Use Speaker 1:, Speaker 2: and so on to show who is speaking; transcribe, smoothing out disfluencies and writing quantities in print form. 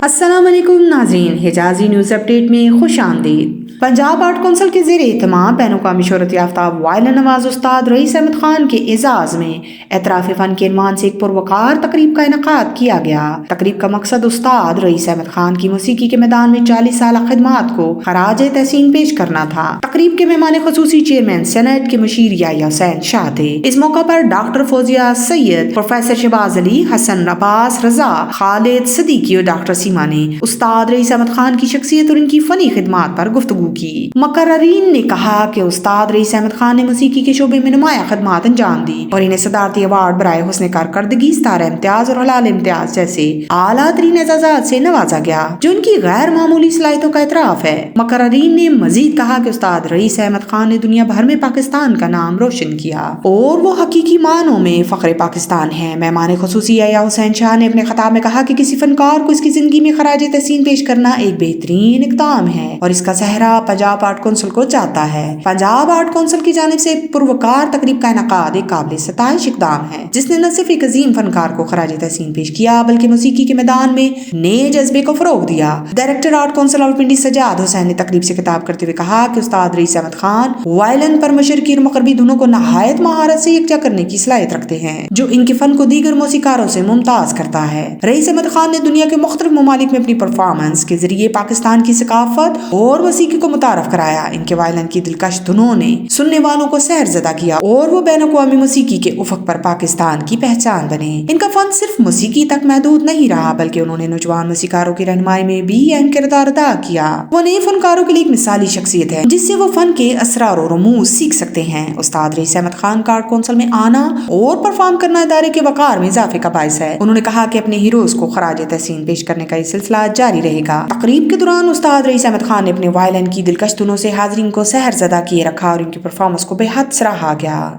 Speaker 1: अस्सलाम वालेकुम नाज़रीन, हिजाज़ी न्यूज़ अपडेट में खुश आमदीद। पंजाब आर्ट कौंसिल के ज़ेर एहतमाम बैनुल-अक़वामी शोहरत याफ्ता वाइलिन नवाज़ उस्ताद रईस अहमद खान के एजाज़ में एतराफ़ फ़न के इनवान से एक पुरवकार तकरीब का इनेकाद किया गया। तकरीब का मकसद उस्ताद रईस अहमद खान की मौसीकी के मैदान में 40 साल खिदमात को खराज तहसीन पेश करना था। तकरीब के मेहमान खुसूसी चेयरमैन सेनेट के मुशीर याह्या हुसैन शाह थे। इस मौका पर डॉक्टर फौजिया सैयद, प्रोफेसर शहबाज अली, हसन अब्बास रजा, खालिद सदीकी और डॉक्टर सीमा ने उस्ताद रईस अहमद खान की शख्सियत और इनकी फनी खिदमात पर गुफ्तगू की। मुकर्ररीन ने कहा कि उस्ताद रईस अहमद खान ने मौसीकी के शोबे में नुमाया खिदमात अंजाम दी और इन्हें सदारती अवार्ड बराए हुस्न कारकर्दगी, सितारा इम्तियाज और हलाल इम्तियाज जैसे आला तरीन एजाज़ात से नवाजा गया, जो उनकी गैर मामूली सलाहियतों का एतराफ है। मुकर्ररीन ने मजीद कहा कि उस्ताद रईस अहमद खान ने दुनिया भर में पाकिस्तान का नाम रोशन किया और वो हकीकी मानों में फख्र पाकिस्तान है। मेहमान खुसूसी याह्या हुसैन शाह ने अपने खिताब में कहा कि किसी फनकार को इसकी जिंदगी में खराज तहसीन पेश करना एक बेहतरीन इक़दाम है और इसका सहरा पंजाब आर्ट कौंसिल को जाता है। पंजाब आर्ट कौंसिल की जानिब से पुरवकार तकरीब का इनेकाद एक काबिल सताइश इक़दाम है, जिसने न सिर्फ एक अजीम फनकार को खराज तहसीन पेश किया बल्कि मौसीकी के मैदान में नए जज्बे को फरोग दिया। Director art council Rawalpindi Sajjad Hussain ने तकरीब से खिताब करते हुए कहा कि उस्ताद रईस अहमद खान वायलिन पर मशरकी और मगरबी धुनों को नहायत महारत से यकजा करने की सलाहियत रखते हैं, जो इनके फन को दीगर मौसीकारों से मुमताज करता है। रईस अहमद खान ने दुनिया के मुख्तलिफ ममालिक में अपनी परफॉर्मेंस के जरिए पाकिस्तान की सकाफत और मौसीकी को मुतारफ कराया। इनके वायलिन की दिलकश धुनों ने सुनने वालों को सहरज़दा किया और वो बैनुल-अक़वामी मौसीकी के उफ़क़ पर पाकिस्तान की पहचान बने। इनका फन सिर्फ मौसीकी तक महदूद नहीं रहा बल्कि उन्होंने नौजवान मौसीकारों की रहनुमाई में भी अहम किरदार अदा किया। वो नए फनकारों के लिए एक मिसाली शख्सियत है जिससे वो फन के असरार और रमूज सीख सकते हैं। उस्ताद रईस अहमद खान का आर्ट कौंसिल में आना और परफॉर्म करना इदारे के वक़ार में इजाफे का बाइस है। उन्होंने कहा कि अपने हीरोज को खराज तहसीन पेश करने का ये सिलसिला जारी रहेगा। तकरीब के दौरान उस्ताद रईस अहमद खान ने अपने वायलिन की दिलकश धुनों से हाज़रीन को सहरज़दा किए रखा और इनकी परफॉर्मेंस को बेहद सराहा गया।